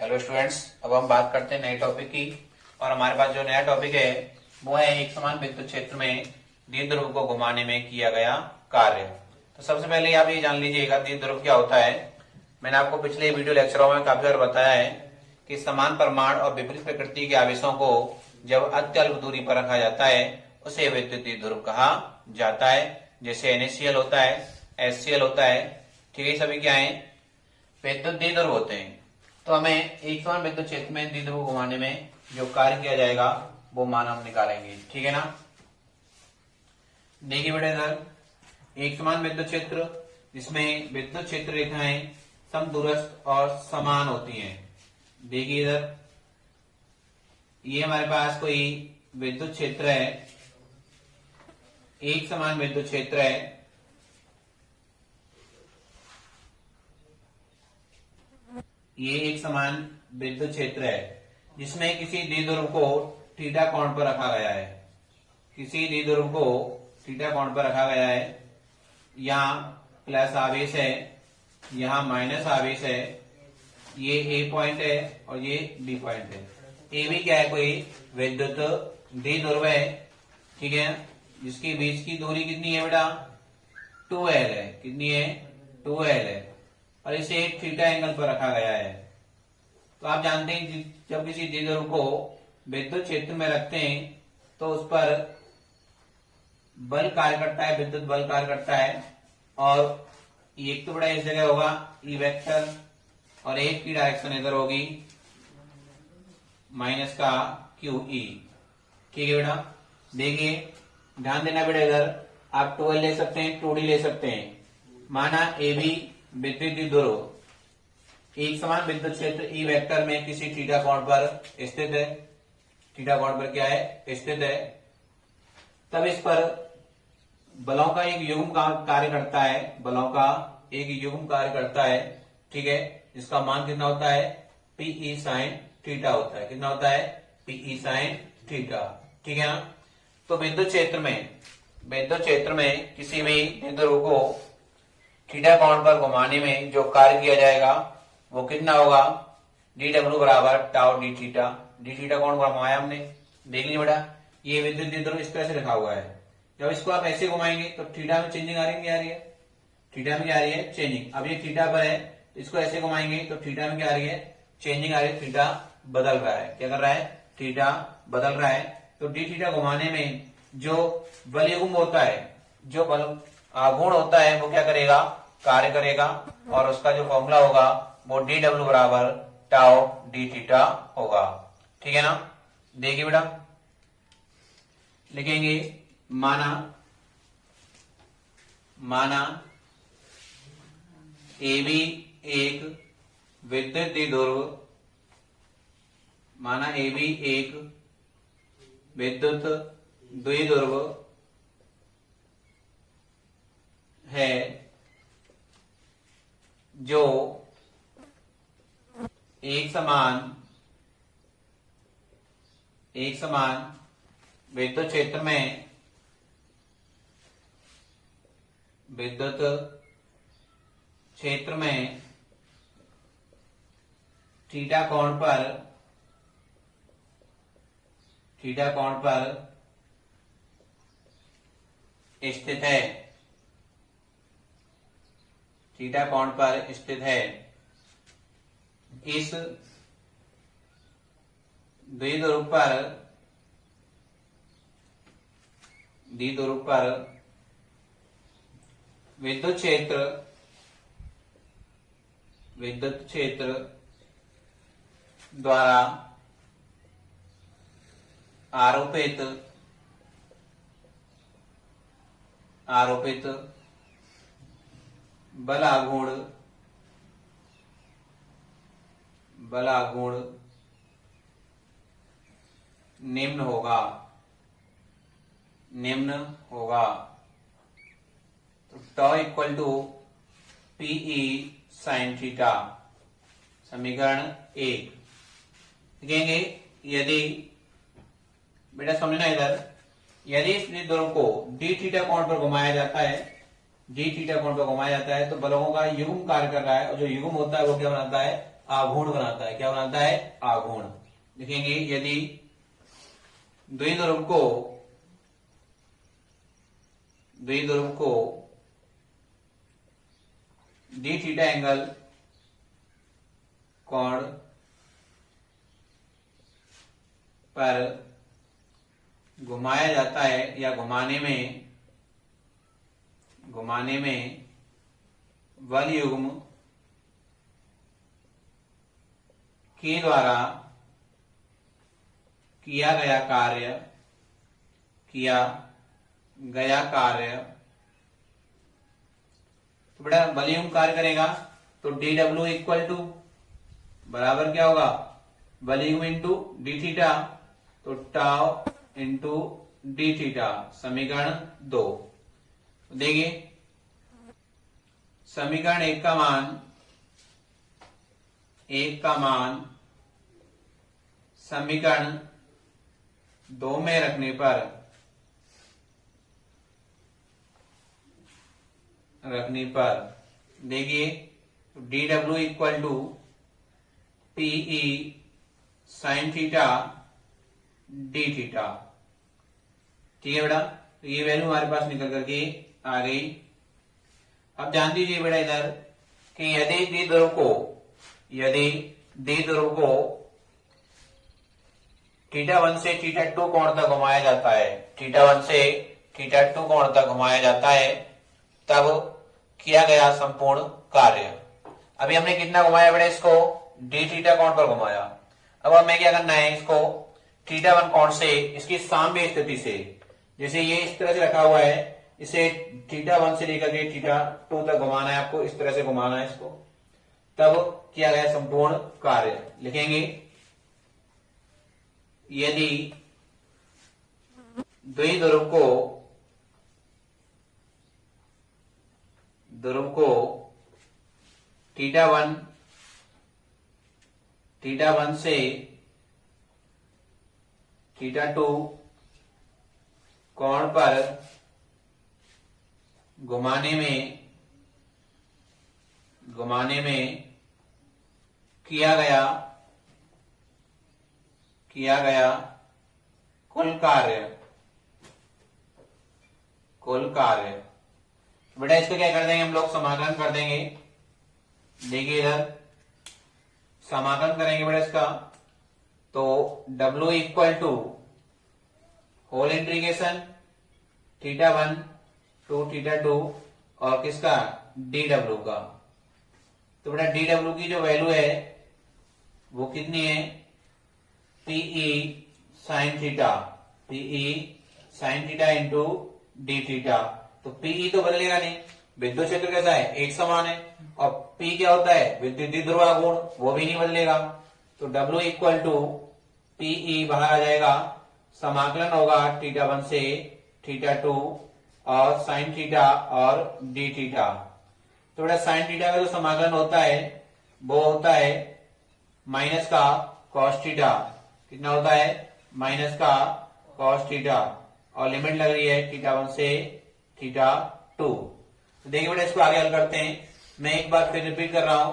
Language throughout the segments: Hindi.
हेलो स्टूडेंट्स, अब हम बात करते हैं नए टॉपिक की। और हमारे पास जो नया टॉपिक है वो है एक समान विद्युत क्षेत्र में द्विध्रुव को घुमाने में किया गया कार्य। तो सबसे पहले आप ये जान लीजिएगा द्विध्रुव क्या होता है। मैंने आपको पिछले वीडियो लेक्चरों में काफी बार बताया है कि समान परिमाण और विपरीत प्रकृति के आवेशों को जब अत्यल्प दूरी पर रखा जाता है उसे विद्युत द्विध्रुव कहा जाता है। जैसे NaCl होता है, HCl होता है, ठीक है, सभी क्या है, विद्युत द्विध्रुव होते हैं। तो हमें एक समान विद्युत क्षेत्र में द्विध्रुव घुमाने में जो कार्य किया जाएगा वो मान हम निकालेंगे, ठीक है ना। देखिए बेटा, इधर एक समान विद्युत क्षेत्र जिसमें विद्युत क्षेत्र रेखाएं समदूरस्थ और समान होती हैं। देखिए इधर ये हमारे पास कोई विद्युत क्षेत्र है, एक समान विद्युत क्षेत्र है। ये एक समान विद्युत क्षेत्र है जिसमें किसी द्विध्रुव को थीटा कोण पर रखा गया है। किसी द्विध्रुव को थीटा कोण पर रखा गया है। यहाँ प्लस आवेश है, यहाँ माइनस आवेश है। ये ए पॉइंट है और ये बी पॉइंट है। ए भी क्या है, कोई विद्युत द्विध्रुव है, ठीक है, जिसके बीच की दूरी कितनी है बेटा, 2l है। कितनी है, 2l है। और इसे एक थीटा एंगल पर रखा गया है। तो आप जानते हैं जब किसी द्विध्रुव को विद्युत क्षेत्र में रखते हैं तो उस पर बल कार्य करता है, विद्युत बल कार्य करता है। और एक तो बड़ा इस जगह होगा ई वेक्टर और एक की डायरेक्शन इधर होगी माइनस का क्यू ई, ठीक है बेटा। देखिए ध्यान देना बेटा, इधर आप 2l ले सकते हैं, 2d ले सकते हैं। माना ए बी विद्युत द्विध्रुव एक समान विद्युत क्षेत्र ई वेक्टर में किसी थीटा कोण पर स्थित है। थीटा कोण पर क्या है, स्थित है। तब इस पर बलों का एक युग्म कार्य करता है। बलों का एक युग्म कार्य करता है, ठीक है, जिसका मान कितना होता है, Pe sin थीटा होता है। कितना होता है, Pe sin थीटा, ठीक है ना। तो विद्युत क्षेत्र में किसी भी द्विध्रुव को थीटा कोण पर घुमाने में जो कार्य किया जाएगा वो कितना होगा, dw बराबर tau D theta. D theta कोण घुमाया हमने, देख लीजिए बेटा, ये विद्युत द्विध्रुव इस तरह से रखा हुआ है। जब इसको आप ऐसे घुमाएंगे तो थीटा में चेंजिंग आ रही है, क्या आ रही है, थीटा में क्या आ रही है, चेंजिंग। अब ये थीटा पर है, इसको ऐसे घुमाएंगे तो थीटा में क्या आ रही है, चेंजिंग आ रही है। थीटा बदल रहा है, क्या कर रहा है, थीटा बदल रहा है। तो डी थीटा घुमाने में जो बल युग्म होता है, जो बल आघूर्ण होता है वो क्या करेगा, कार्य करेगा। और उसका जो फॉर्मूला होगा वो dw बराबर टाउ डी थीटा होगा, ठीक है ना। देखिए बेटा, लिखेंगे माना ए बी एक विद्युत द्विध्रुव, माना ए बी एक विद्युत द्विध्रुव है जो एक समान विद्युत क्षेत्र में थीटा कोण पर स्थित है। थीटा कोण पर स्थित है। इस द्विध्रुव पर विद्युत क्षेत्र द्वारा आरोपित बल आघूर्ण निम्न होगा। तो tau equal to Pe sin theta, समीकरण 1 लिखेंगे। यदि बेटा समझना इधर, यदि इस द्विध्रुव को डी थीटा कोण पर घुमाया जाता है तो बलों का युग्म कार्य कर रहा है, और जो युग्म होता है वो क्या बनाता है, आघूर्ण बनाता है। क्या बनाता है? आघूर्ण। लिखेंगे यदि द्विध्रुव को डी थीटा एंगल कोण पर घुमाया जाता है या घुमाने में बल युग्म के द्वारा किया गया कार्य तो बेटा बल युग्म कार्य करेगा तो डी डब्ल्यू इक्वल टू बराबर क्या होगा? बल युग्म इंटू डी थीटा, तो टाउ इंटू डी थीटा, समीकरण 2। देखिए समीकरण 1 का मान समीकरण 2 में रखने पर देखिए डी डब्ल्यू equal to PE sine theta d theta. ठीक है बेटा, तो ये वैल्यू हमारे पास निकल करके आ गई। अब जान दीजिए बेटा इधर कि यदि द्विध्रुव को थीटा 1 से थीटा 2 कोण तक घुमाया जाता है, थीटा 1 से थीटा 2 कोण तक घुमाया जाता है, तब किया गया संपूर्ण कार्य। अभी हमने कितना घुमाया बेटा? इसको डी थीटा कोण पर घुमाया। अब हमें क्या करना है? इसको थीटा 1 कोण से इसकी साम्य स्थिति से, जैसे ये इस तरह से रखा हुआ है, इसे थीटा 1 से लेकर के थीटा 2 तक घुमाना है आपको, इस तरह से घुमाना है इसको, तब किया गया संपूर्ण कार्य। लिखेंगे यदि द्विध्रुव को थीटा 1 से थीटा 2 कोण पर घुमाने में किया गया कुल कार्य। बेटा इसको क्या कर देंगे हम लोग? समाकलन कर देंगे। देखिए इधर समाकलन करेंगे बेटा इसका, तो W equal to whole integration theta 1 to theta 2 और किसका? DW का। तो बेटा DW की जो वैल्यू है वो कितनी है? PE sine theta into D theta. तो PE तो बदलेगा नहीं, विद्युत क्षेत्र कैसा है? एक समान है। और P क्या होता है? विद्युत द्विध्रुव कोण, वो भी नहीं बदलेगा। तो W इक्वल टू PE बाहर आ जाएगा, समाकलन होगा थीटा 1 से थीटा 2 और साइन थीटा और डी थीटा। तो बेटा साइन थीटा का जो समाकलन होता है वो होता है माइनस का कॉस थीटा। कितना होता है? माइनस का कॉस थीटा, और लिमिट लग रही है थीटा 1 से थीटा 2। तो देखिए बेटा इसको आगे हल करते हैं। मैं एक बार फिर रिपीट कर रहा हूं,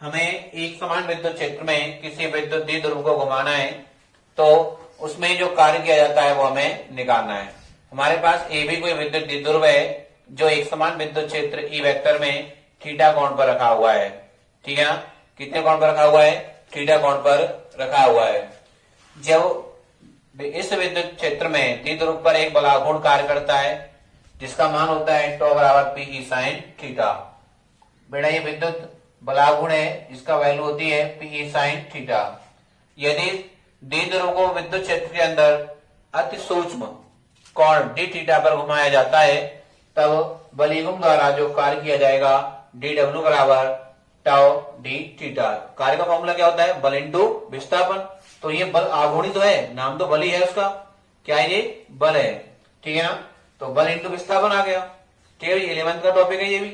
हमें एक समान विद्युत क्षेत्र में किसी विद्युत द्विध्रुव को घुमाना है, तो उसमें जो कार्य किया जाता है वो हमें निकालना है। हमारे पास ए भी कोई विद्युत द्विध्रुव है जो एक समान विद्युत क्षेत्र ई वेक्टर में थीटा कोण पर रखा हुआ है। ठीक है ना? कितने कोण पर रखा हुआ है? थीटा कोण पर रखा हुआ है। जब इस विद्युत क्षेत्र में द्विध्रुव पर एक बलाघूर्ण कार्य करता है जिसका मान होता है टॉ बराबर पी साइन थीटा। बेटा ये विद्युत बलाघूर्ण है जिसका वैल्यू होती है पी साइन थीटा। यदि द्विध्रुव को विद्युत क्षेत्र के अंदर अति सूक्ष्म कोण डी थीटा पर घुमाया जाता है, तब बल युग्म द्वारा जो कार्य किया जाएगा डी डब्ल्यू बराबर टाउ डी थीटा। कार्य का फॉर्मूला क्या होता है? बल इंटू विस्थापन। तो ये बल आघूर्णी तो है, नाम तो बल ही है उसका। क्या है ये? बल है। ठीक है ना? तो बल इंटू विस्थापन आ गया। ठीक है, 11th का टॉपिक है ये भी।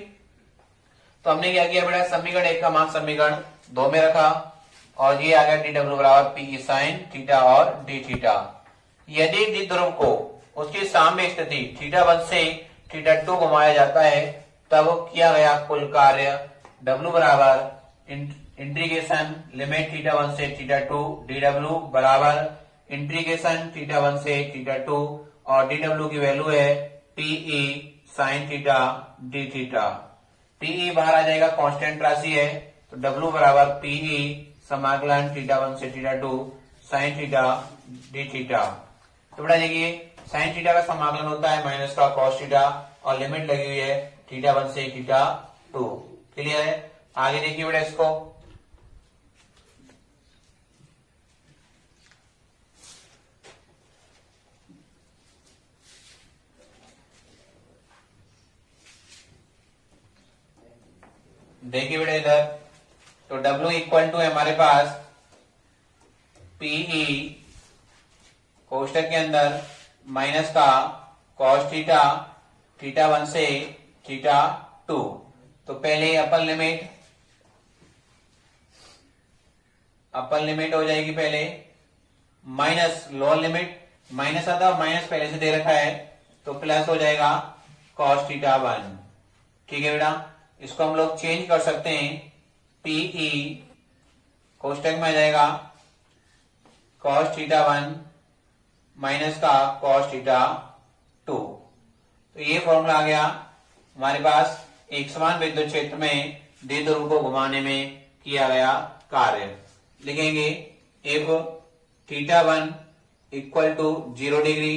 तो हमने क्या किया बेटा? समीकरण 1 का मान समीकरण 2 में रखा, और ये आ गया डी डब्ल्यू बराबर पी साइन थीटा और डी थीटा। यदि द्विध्रुव को उसकी साम्य स्थिति थीटा 1 से थीटा 2 घुमाया जाता है, तब किया गया कुल कार्य W बराबर इंटीग्रेशन लिमिट थीटा 1 से थीटा 2 dw बराबर इंटीग्रेशन थीटा 1 से थीटा 2 और dw की वैल्यू है TE sine theta d theta. TE बाहर आ जाएगा, कांस्टेंट राशि है, तो w बराबर पीई समाकलन थीटा 1 से theta 2 sign theta d theta. तो बेटा देखिए साइन थीटा का समाकलन होता है माइनस का कॉस थीटा और लिमिट लगी हुई है थीटा 1 से थीटा 2। क्लियर है? आगे देखिए बेटा इसको, देखिए बेटा इधर, तो W इक्वल टू है हमारे पास पीई कोष्टक के अंदर माइनस का कॉस थीटा थीटा 1 से थीटा 2। तो पहले अपर लिमिट हो जाएगी पहले, माइनस लोअर लिमिट, माइनस आता है माइनस पहले से दे रखा है तो प्लस हो जाएगा कॉस थीटा 1। ठीक है बेटा, इसको हम लोग चेंज कर सकते हैं, पीई कोष्टक में आ जाएगा कॉस थीटा 1 माइनस का कॉस थीटा 2। तो ये फॉर्मूला आ गया हमारे पास एक समान विद्युत क्षेत्र में द्विध्रुव को घुमाने में किया गया कार्य। लिखेंगे if theta 1 equal to 0 degree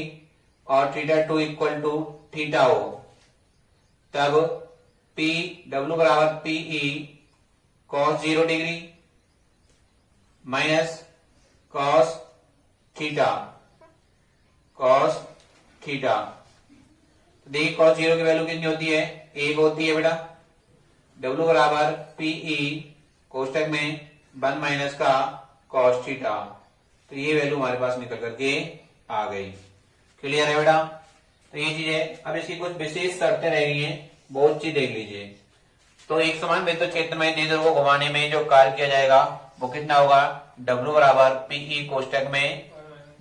और थीटा 2 इक्वल टू थीटा हो, तब पी डब्ल्यू बराबर PE cos 0 degree minus cos theta देखिए कॉस 0 की वैल्यू कितनी होती है, 1 होती है बेटा। डब्ल्यू बराबर पीई कोष्टक में 1 माइनस का कॉस थीटा, तो ये वैल्यू हमारे पास निकल करके आ गई। क्लियर है बेटा? तो ये चीजें, अब इसकी कुछ विशेष शर्तें रह गई हैं, बहुत चीज देख लीजिए। तो एक समान विद्युत क्षेत्र में द्विध्रुव को घुमाने में जो कार्य किया जाएगा वो कितना होगा, डब्ल्यू बराबर पीई कोष्टक में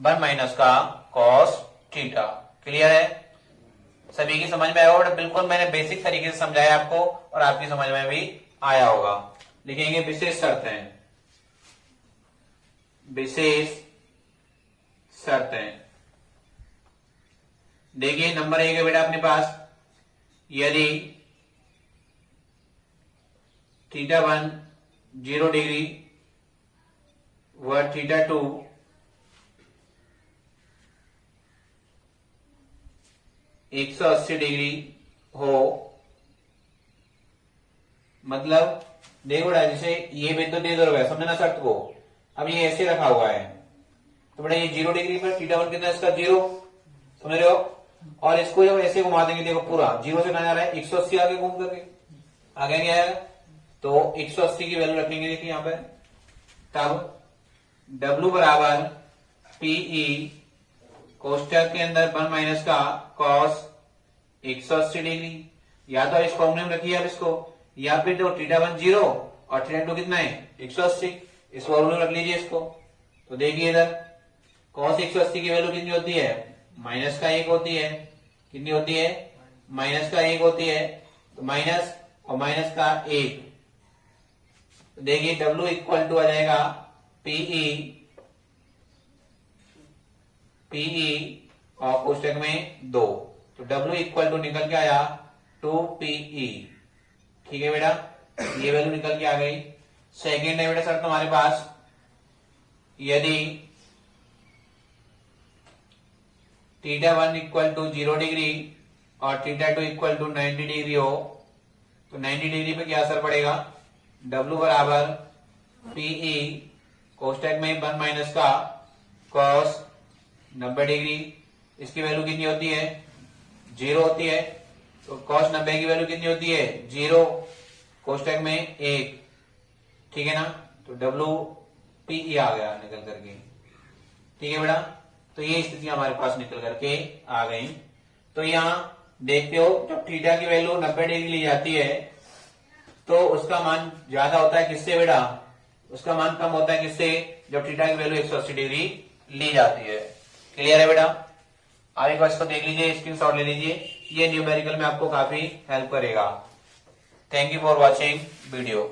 1 माइनस का कॉस थीटा। क्लियर है? सभी की समझ में आया होगा? बिल्कुल मैंने बेसिक तरीके से समझाया आपको और आपकी समझ में भी आया होगा। लिखेंगे विशेष शर्तें, देखिए नंबर 1 है बेटा अपने पास, यदि थीटा 1 0 डिग्री व थीटा 2 180 डिग्री हो, मतलब देखो बेटा जैसे ये बिंदु द्विध्रुव है, समझना शर्त को। अब ये ऐसे रखा हुआ है तो बेटा ये 0 डिग्री पर थीटा 1 कितना है इसका 0, समझ रहे हो? और इसको जब ऐसे घुमा देंगे, देखो पूरा 0 से कहा जा रहा है 180 आगे घूम करके आगे क्या है, तो 180 की वैल्यू रखेंगे देखिए यहां पर। तब W बराबर पीई कोष्टक के अंदर 1 माइनस का कॉस 180 डिग्री, या तो इस फॉर्मूले में रखिए अब इसको, या फिर जो थीटा 1 0 और थीटा 2 कितना है 180, इस फॉर्मूले में रख लीजिए इसको। तो देखिए इधर कॉस 180 की वैल्यू कितनी होती है, माइनस का 1 होती है। कितनी होती है, माइनस का 1 होती है। तो माइनस और माइनस का 1, तो देखिए W इक्वल टू आ जाएगा पीई और कोष्टक में 2, तो W इक्वल टू निकल के आया 2PE। ठीक है बेटा, ये वैल्यू निकल के आ गई। सेकेंड है बेटा सर तुम्हारे पास, यदि थीटा 1 इक्वल टू 0 डिग्री और थीटा 2 इक्वल टू 90 डिग्री हो, तो 90 डिग्री पे क्या असर पड़ेगा, W बराबर पीई कोष्टक में 1 माइनस का कॉस 90 डिग्री, इसकी वैल्यू कितनी होती है 0 होती है। तो कॉस 90 की वैल्यू कितनी होती है 0, कोष्टक में 1। ठीक है ना, तो W पीई आ गया निकल करके। ठीक है बेटा, तो ये स्थिति हमारे पास निकल करके आ गई। तो यहाँ देखते हो जब थीटा की वैल्यू 90 डिग्री ली जाती है तो उसका मान ज्यादा होता है किससे बेटा, उसका मान कम होता है किससे, जब थीटा की वैल्यू 180 डिग्री ली जाती है। क्लियर है बेटा? आगे का इसको देख लीजिए, स्क्रीनशॉट ले लीजिए, ये न्यूमेरिकल में आपको काफी हेल्प करेगा। Thank you for watching video.